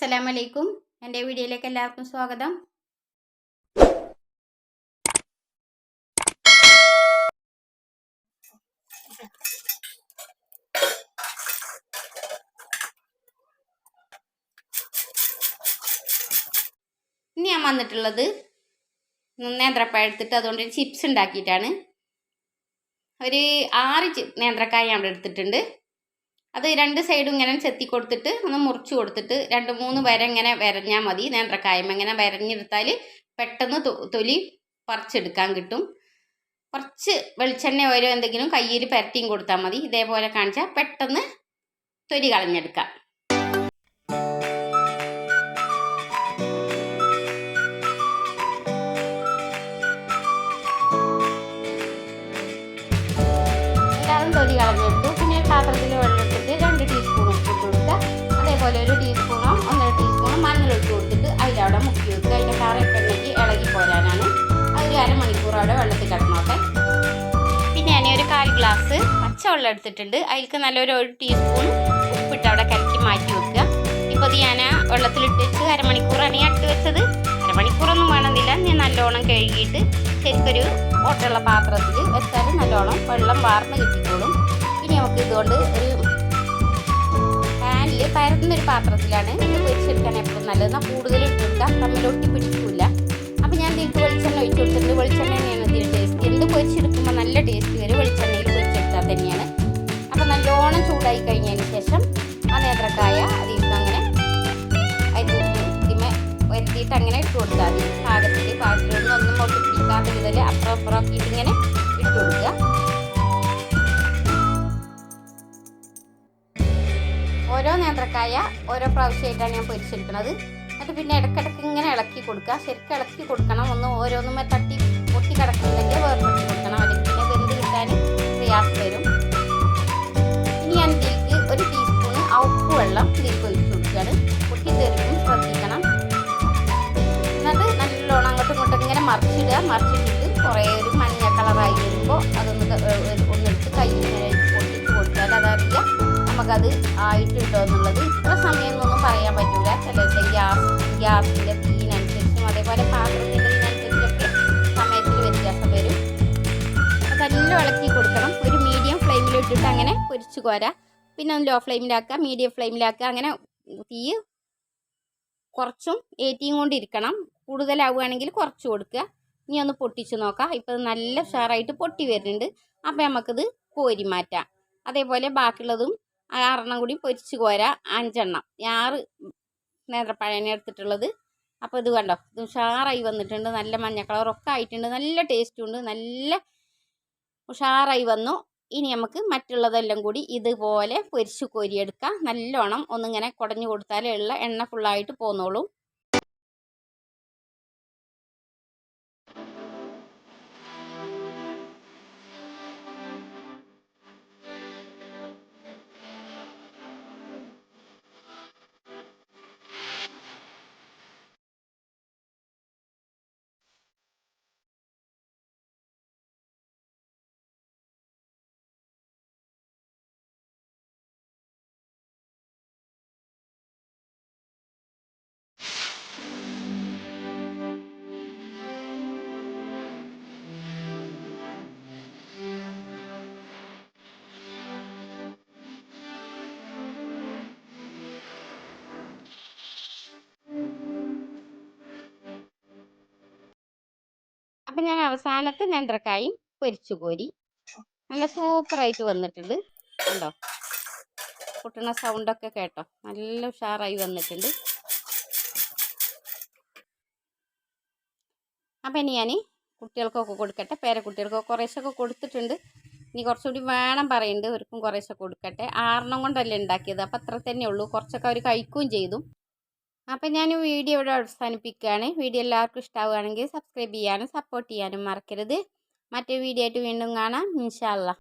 അസ്സലാമലൈക്കും. എൻ്റെ വീഡിയോയിലേക്ക് എല്ലാവർക്കും സ്വാഗതം. ഇനി ഞാൻ വന്നിട്ടുള്ളത് നേന്ത്രക്കായ എടുത്തിട്ട് അതുകൊണ്ട് ചിപ്സ് ഉണ്ടാക്കിയിട്ടാണ്. ഒരു 6 നേന്ത്രക്കായ ഞാൻ എടുത്തിട്ടുണ്ട്. അത് 2 സൈഡും ഇങ്ങനെ ചെത്തി കൊടുത്തിട്ട് ഒന്ന് മുറിച്ച് കൊടുത്തിട്ട് 2-3 വര ഇങ്ങനെ വരഞ്ഞാൽ മതി. നേന്ത്രക്കായം ഇങ്ങനെ വരഞ്ഞെടുത്താൽ പെട്ടെന്ന് തൊലി പറിച്ചെടുക്കാൻ കിട്ടും. കുറച്ച് വെളിച്ചെണ്ണ ഓരോ എന്തെങ്കിലും കയ്യിൽ പരട്ടിയും കൊടുത്താൽ മതി. ഇതേപോലെ കാണിച്ചാൽ പെട്ടെന്ന് തൊലി കളഞ്ഞെടുക്കാം. തൊലി കളഞ്ഞെടുത്തു. പിന്നെ പാത്രത്തിൽ വെള്ളമെടുത്തിട്ട് 2 ടീസ്പൂൺ ഉപ്പിട്ട് കൊടുക്കുക. അതേപോലെ 1 ടീസ്പൂണോ 1.5 ടീസ്പൂണോ മഞ്ഞളിട്ട് കൊടുത്തിട്ട് അതിലവിടെ മുക്കി വെക്കുക. അതിൻ്റെ കറയൊക്കെ ഉണ്ടെങ്കിൽ ഇളകി പോരാനാണ്. അതൊരു അരമണിക്കൂർ അവിടെ വെള്ളത്തിൽ കിടന്നോട്ടെ. പിന്നെ ഞാൻ ഒരു 1/4 ഗ്ലാസ് പച്ചവെള്ളം എടുത്തിട്ടുണ്ട്. അതിലേക്ക് നല്ലൊരു 1 ടീസ്പൂൺ ഉപ്പിട്ട് അവിടെ കലക്കി മാറ്റി വെക്കുക. ഇപ്പോൾ ഇത് ഞാൻ വെള്ളത്തിലിട്ട് വെച്ച് അരമണിക്കൂറാണ് ഞാൻ ഇട്ട് വെച്ചത്. അരമണിക്കൂറൊന്നും വേണമെന്നില്ല. ഞാൻ നല്ലോണം കഴുകിയിട്ട് ശരിക്കൊരു ഓട്ടുള്ള പാത്രത്തിൽ വെച്ചാൽ നല്ലോണം വെള്ളം വാർന്ന് കിട്ടിക്കോളും. ഇനി നമുക്ക് ഇതുകൊണ്ട് ഒരു പാനിൽ പരന്നൊരു പാത്രത്തിലാണ് ഇത് പൊരിച്ചെടുക്കാൻ എപ്പോഴും നല്ലത്. എന്നാൽ കൂടുതൽ ഇട്ട് കൊടുക്കാം, തമ്മിലൊട്ടി പിടിക്കില്ല. അപ്പോൾ ഞാൻ ഇതിലേക്ക് വെളിച്ചെണ്ണ ഒഴിച്ച് കൊടുത്തിട്ടുണ്ട്. വെളിച്ചെണ്ണ തന്നെയാണ് ഇതിൽ ടേസ്റ്റ്. എന്ത് പൊരിച്ചെടുക്കുമ്പോൾ നല്ല ടേസ്റ്റ് വരും വെളിച്ചെണ്ണയിൽ പൊരിച്ചെടുത്താൽ തന്നെയാണ്. അപ്പോൾ നല്ലോണം ചൂടായി കഴിഞ്ഞതിന് ശേഷം ആ നേന്ത്രക്കായ അതിലേക്ക് അങ്ങനെ വരുത്തിയിട്ട് അങ്ങനെ ഇട്ട് കൊടുത്താൽ മതി. പാകത്തിലൊന്നും ഒട്ടി പിടിക്കാത്ത വിധത്തിൽ അപ്പുറമാക്കിയിട്ട് ഇങ്ങനെ ഇട്ട് കൊടുക്കുക. ഓരോ നേന്ത്രക്കായ ഓരോ പ്രാവശ്യമായിട്ടാണ് ഞാൻ പൊരിച്ചെടുക്കുന്നത്. എന്നിട്ട് പിന്നെ ഇടയ്ക്കിടയ്ക്ക് ഇങ്ങനെ ഇളക്കി കൊടുക്കുക. ശരിക്കും ഇളക്കി കൊടുക്കണം. ഓരോന്നും തട്ടി പൊട്ടി കിടക്കുന്നുണ്ടെങ്കിൽ വേർപെട്ടി കൊടുക്കണം. അല്ലെങ്കിൽ പിന്നെ വെന്ത് കിട്ടാൻ പ്രയാസം വരും. ഇനി ഞാൻ ഇതിലേക്ക് 1 ടീസ്പൂണ് ഉപ്പ് വെള്ളം ഇതിലേക്ക് ഒഴിച്ച് കൊടുക്കുകയാണ്. പൊട്ടിത്തെറിക്കും, ശ്രദ്ധിക്കണം. എന്നിട്ട് നല്ലോണം അങ്ങോട്ടും ഇങ്ങോട്ടും ഇങ്ങനെ മറിച്ചിട്ടിട്ട് കുറേ ഒരു മഞ്ഞ കളറായി വരുമ്പോൾ ഒന്നെടുത്ത് കയ്യിൽ പൊട്ടിച്ച് കൊടുത്താൽ അതറിയാം നമുക്കത് ആയിട്ട് കിട്ടുമോ എന്നുള്ളത്. ഇത്ര സമയമൊന്നും പറയാൻ പറ്റില്ല. ചിലരുടെ ഗ്യാസിൻ്റെ തീയിനനുസരിച്ചും അതേപോലെ പാത്രത്തിൻ്റെ ഇതിനനുസരിച്ചൊക്കെ സമയത്തിൽ വ്യത്യാസം വരും. അതെല്ലാം ഇളക്കി കൊടുക്കണം. ഒരു മീഡിയം ഫ്ലെയിമിലിട്ടിട്ട് അങ്ങനെ പൊരിച്ച് കോരാം. പിന്നെ ഒന്ന് ലോ ഫ്ലെയിമിലാക്കുക, മീഡിയം ഫ്ലെയിമിലാക്കുക. അങ്ങനെ തീ കുറച്ചും ഏറ്റിയും കൊണ്ടിരിക്കണം. കൂടുതലാവുകയാണെങ്കിൽ കുറച്ച് കൊടുക്കുക. ഇനി ഒന്ന് പൊട്ടിച്ച് നോക്കാം. ഇപ്പോൾ നല്ല ഉഷാറായിട്ട് പൊട്ടി വരുന്നുണ്ട്. അപ്പോൾ നമുക്കിത് കോരി മാറ്റാം. അതേപോലെ ബാക്കിയുള്ളതും 6 കൂടി പൊരിച്ച് കോരാം. 5 6 നേന്ത്രപ്പഴം എടുത്തിട്ടുള്ളത്. അപ്പോൾ ഇത് കണ്ടോ, ഇത് ഉഷാറായി വന്നിട്ടുണ്ട്. നല്ല മഞ്ഞ കളറൊക്കെ ആയിട്ടുണ്ട്. നല്ല ടേസ്റ്റും ഉണ്ട്. നല്ല ഉഷാറായി വന്നു. ഇനി നമുക്ക് മറ്റുള്ളതെല്ലാം കൂടി ഇതുപോലെ പൊരിച്ച് കോരിയെടുക്കാം. നല്ലോണം ഒന്നിങ്ങനെ കുടഞ്ഞു കൊടുത്താലേ ഉള്ള എണ്ണ ഫുള്ളായിട്ട് പോന്നോളൂ. അപ്പം ഞാൻ അവസാനത്തെ നേന്ത്രക്കായും പൊരിച്ചു കോരി. നല്ല സൂപ്പറായിട്ട് വന്നിട്ടുണ്ട്. കണ്ടോ, പൊട്ടുന്ന സൗണ്ടൊക്കെ കേട്ടോ, നല്ല ഉഷാറായി വന്നിട്ടുണ്ട്. അപ്പം ഇനി ഞാൻ കുട്ടികൾക്കൊക്കെ കൊടുക്കട്ടെ. പേരക്കുട്ടികൾക്കൊക്കെ കുറേശ്ശൊക്കെ കൊടുത്തിട്ടുണ്ട്. ഇനി കുറച്ചുകൂടി വേണം പറയുന്നുണ്ട്. അവർക്കും കുറേശ്ശെ കൊടുക്കട്ടെ. 6 കൊണ്ടല്ലേ ഉണ്ടാക്കിയത്. അപ്പം അത്ര തന്നെ ഉള്ളൂ. കുറച്ചൊക്കെ അവർ കഴിക്കുകയും ചെയ്തു. അപ്പം ഞാൻ വീഡിയോ ഇവിടെ അവസാനിപ്പിക്കുകയാണ്. വീഡിയോ എല്ലാവർക്കും ഇഷ്ടമാവുകയാണെങ്കിൽ സബ്സ്ക്രൈബ് ചെയ്യാനും സപ്പോർട്ട് ചെയ്യാനും മറക്കരുത്. മറ്റൊരു വീഡിയോ ആയിട്ട് വീണ്ടും കാണാം ഇൻഷാ അല്ലാഹ്.